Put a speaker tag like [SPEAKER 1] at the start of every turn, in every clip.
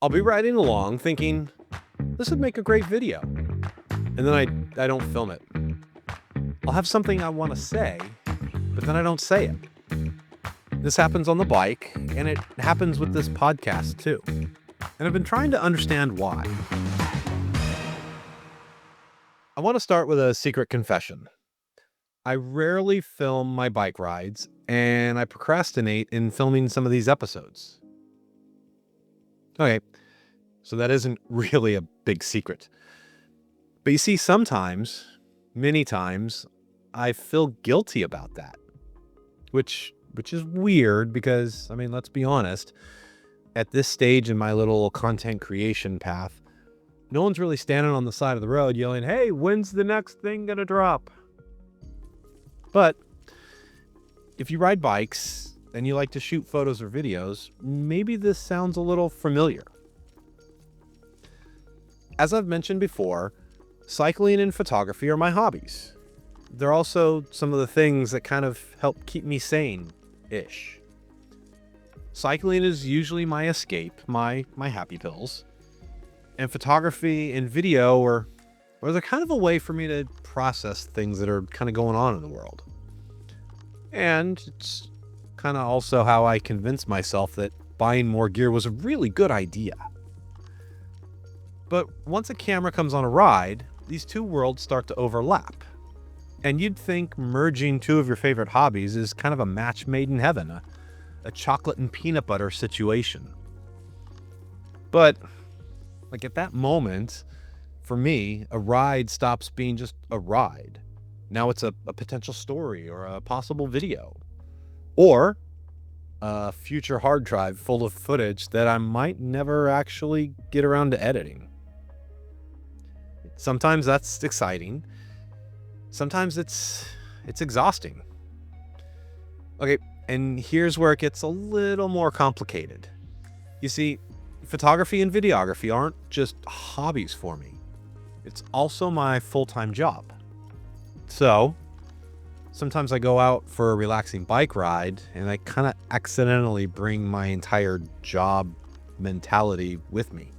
[SPEAKER 1] I'll be riding along thinking, this would make a great video. And then I don't film it. I'll have something I want to say, but then I don't say it. This happens on the bike, and it happens with this podcast too. And I've been trying to understand why. I want to start with a secret confession. I rarely film my bike rides, and I procrastinate in filming some of these episodes. Okay, so that isn't really a big secret. But you see, sometimes, many times, I feel guilty about that. Which is weird because, let's be honest, at this stage in my little content creation path, no one's really standing on the side of the road yelling, hey, when's the next thing gonna drop? But if you ride bikes and you like to shoot photos or videos, maybe this sounds a little familiar. As I've mentioned before, cycling and photography are my hobbies. They're also some of the things that kind of help keep me sane-ish. Cycling is usually my escape, my happy pills. And photography and video are they're kind of a way for me to process things that are kind of going on in the world. And it's kind of also how I convinced myself that buying more gear was a really good idea. But once a camera comes on a ride, these two worlds start to overlap. And you'd think merging two of your favorite hobbies is kind of a match made in heaven, a chocolate and peanut butter situation. But at that moment, for me, a ride stops being just a ride. Now it's a potential story or a possible video. Or a future hard drive full of footage that I might never actually get around to editing. Sometimes that's exciting. Sometimes it's exhausting. Okay, and here's where it gets a little more complicated. You see, photography and videography aren't just hobbies for me. It's also my full-time job. So, sometimes I go out for a relaxing bike ride and I kind of accidentally bring my entire job mentality with me.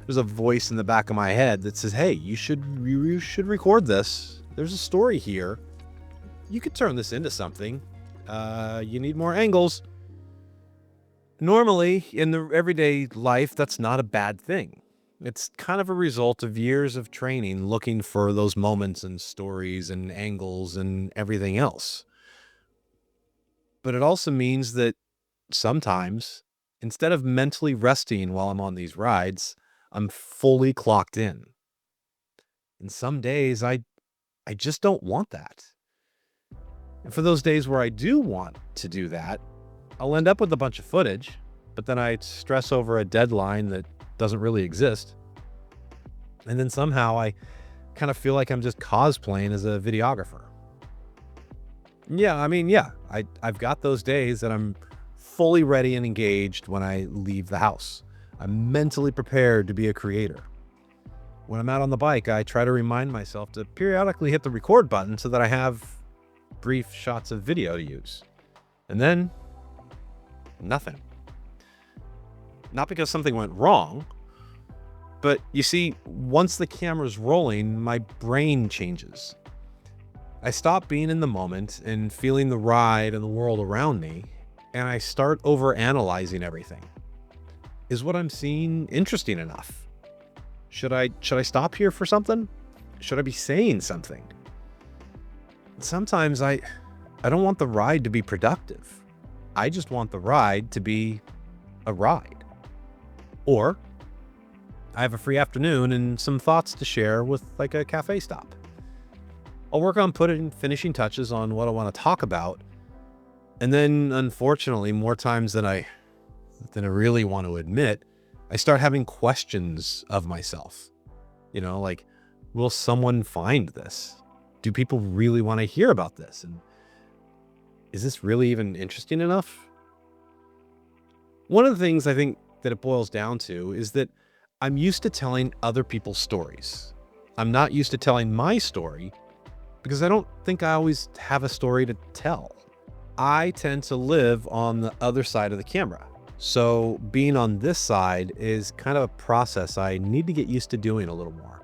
[SPEAKER 1] There's a voice in the back of my head that says, hey, you should record this. There's a story here. You could turn this into something. You need more angles. Normally, in the everyday life, that's not a bad thing. It's kind of a result of years of training looking for those moments and stories and angles and everything else. But it also means that sometimes, instead of mentally resting while I'm on these rides, I'm fully clocked in. And some days, I just don't want that. And for those days where I do want to do that, I'll end up with a bunch of footage, but then I stress over a deadline that doesn't really exist. And then somehow I kind of feel like I'm just cosplaying as a videographer. I've got those days that I'm fully ready and engaged when I leave the house. I'm mentally prepared to be a creator. When I'm out on the bike, I try to remind myself to periodically hit the record button so that I have brief shots of video to use. And then nothing. Not because something went wrong, but you see, once the camera's rolling, my brain changes. I stop being in the moment and feeling the ride and the world around me, and I start overanalyzing everything. Is what I'm seeing interesting enough? Should I stop here for something? Should I be saying something? Sometimes I don't want the ride to be productive. I just want the ride to be a ride. Or I have a free afternoon and some thoughts to share with a cafe stop. I'll work on finishing touches on what I want to talk about. And then, unfortunately, more times than I really want to admit, I start having questions of myself. Will someone find this? Do people really want to hear about this? And is this really even interesting enough? One of the things I think that it boils down to is that I'm used to telling other people's stories. I'm not used to telling my story because I don't think I always have a story to tell. I tend to live on the other side of the camera. So being on this side is kind of a process I need to get used to doing a little more.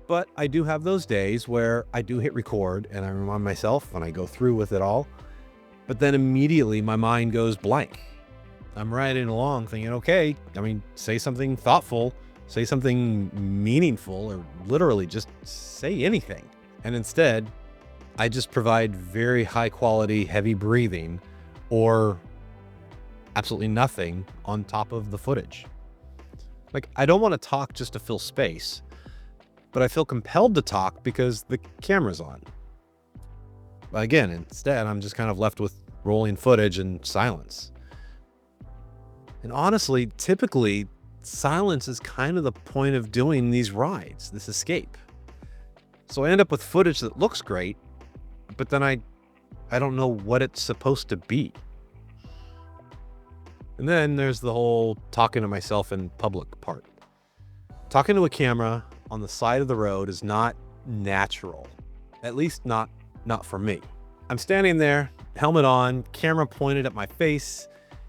[SPEAKER 1] But I do have those days where I do hit record and I remind myself and I go through with it all. But then immediately my mind goes blank. I'm riding along thinking, okay, say something thoughtful, say something meaningful, or literally just say anything. And instead, I just provide very high quality, heavy breathing or absolutely nothing on top of the footage. Like, I don't want to talk just to fill space, but I feel compelled to talk because the camera's on. But again, instead, I'm just kind of left with rolling footage and silence. And honestly, typically, silence is kind of the point of doing these rides, this escape. So I end up with footage that looks great, but then I don't know what it's supposed to be. And then there's the whole talking to myself in public part. Talking to a camera on the side of the road is not natural, at least not for me. I'm standing there, helmet on, camera pointed at my face,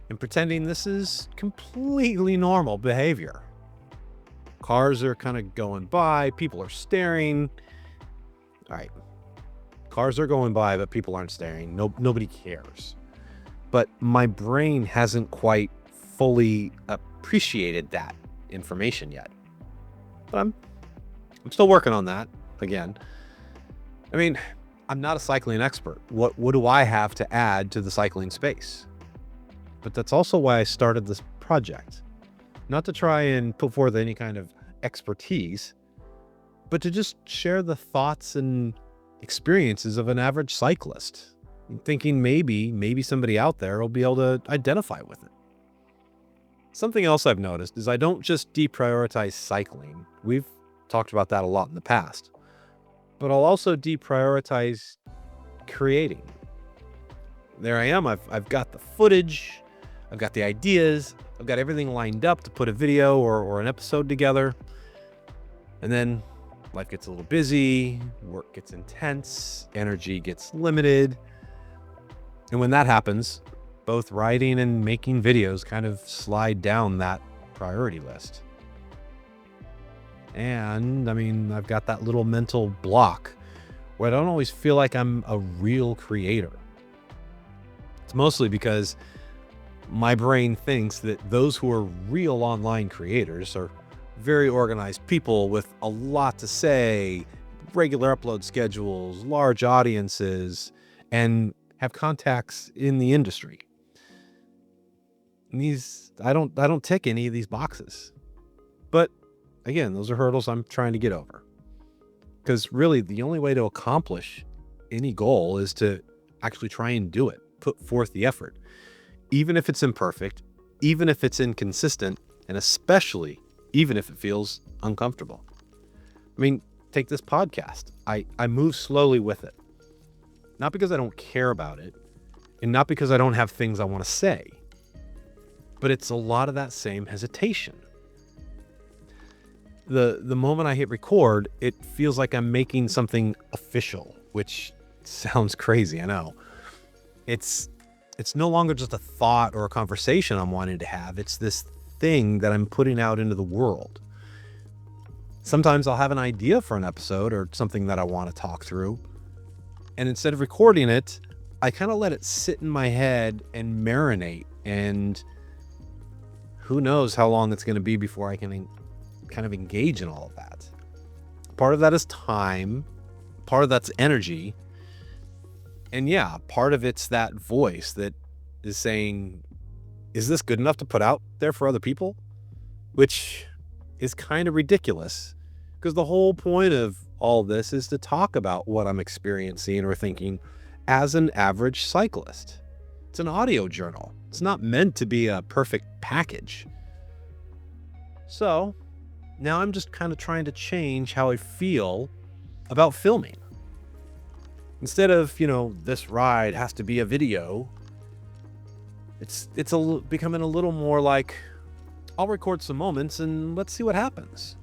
[SPEAKER 1] and pretending this is completely normal behavior. Cars are kind of going by, people are staring. All right, cars are going by, but people aren't staring. Nobody cares. But my brain hasn't quite fully appreciated that information yet. But I'm still working on that again. I'm not a cycling expert. What do I have to add to the cycling space? But that's also why I started this project. Not to try and put forth any kind of expertise, but to just share the thoughts and experiences of an average cyclist. Thinking maybe somebody out there will be able to identify with it. Something else I've noticed is I don't just deprioritize cycling. We've talked about that a lot in the past. But I'll also deprioritize creating. There I am. I've got the footage. I've got the ideas. I've got everything lined up to put a video or an episode together. And then life gets a little busy. Work gets intense. Energy gets limited. And when that happens, both writing and making videos kind of slide down that priority list. And I've got that little mental block where I don't always feel like I'm a real creator. It's mostly because my brain thinks that those who are real online creators are very organized people with a lot to say, regular upload schedules, large audiences, and have contacts in the industry. And I don't tick any of these boxes. But again, those are hurdles I'm trying to get over. Because really, the only way to accomplish any goal is to actually try and do it, put forth the effort, even if it's imperfect, even if it's inconsistent, and especially even if it feels uncomfortable. Take this podcast. I move slowly with it. Not because I don't care about it, and not because I don't have things I want to say, but it's a lot of that same hesitation. The moment I hit record, it feels like I'm making something official, which sounds crazy, I know. It's no longer just a thought or a conversation I'm wanting to have. It's this thing that I'm putting out into the world. Sometimes I'll have an idea for an episode or something that I want to talk through. And instead of recording it, I kind of let it sit in my head and marinate. And who knows how long it's going to be before I can kind of engage in all of that. Part of that is time. Part of that's energy. And yeah, part of it's that voice that is saying, is this good enough to put out there for other people? Which is kind of ridiculous, because the whole point of all this is to talk about what I'm experiencing or thinking as an average cyclist. It's an audio journal. It's not meant to be a perfect package. So now I'm just kind of trying to change how I feel about filming. Instead of, this ride has to be a video, it's becoming a little more like, I'll record some moments and let's see what happens.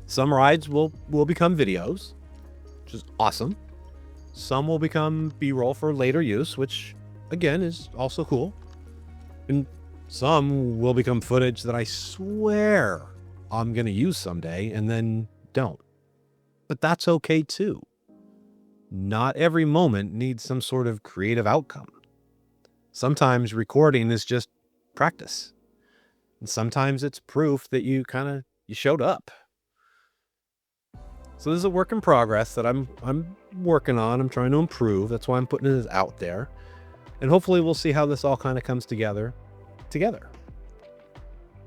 [SPEAKER 1] Some rides will become videos, which is awesome. Some will become B-roll for later use, which again is also cool. And some will become footage that I swear I'm going to use someday and then don't. But that's okay too. Not every moment needs some sort of creative outcome. Sometimes recording is just practice. And sometimes it's proof that you showed up. So this is a work in progress that I'm working on. I'm trying to improve. That's why I'm putting it out there. And hopefully we'll see how this all kind of comes together.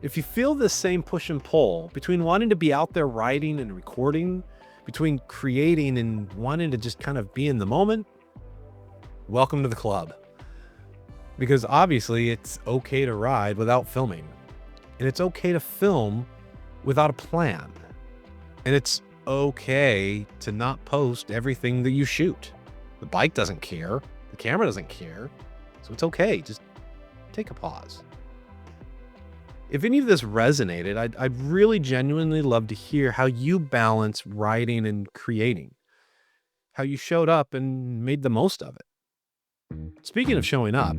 [SPEAKER 1] If you feel this same push and pull between wanting to be out there writing and recording, between creating and wanting to just kind of be in the moment, welcome to the club. Because obviously it's okay to ride without filming. And it's okay to film without a plan. And it's okay to not post everything that you shoot. The bike doesn't care. The camera doesn't care. So it's okay. Just take a pause. If any of this resonated, I'd really genuinely love to hear how you balance writing and creating, how you showed up and made the most of it. Speaking of showing up,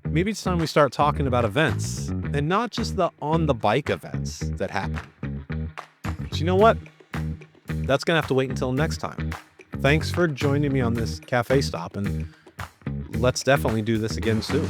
[SPEAKER 1] maybe it's time we start talking about events and not just the on the bike events that happen. But you know what? That's going to have to wait until next time. Thanks for joining me on this cafe stop, and let's definitely do this again soon.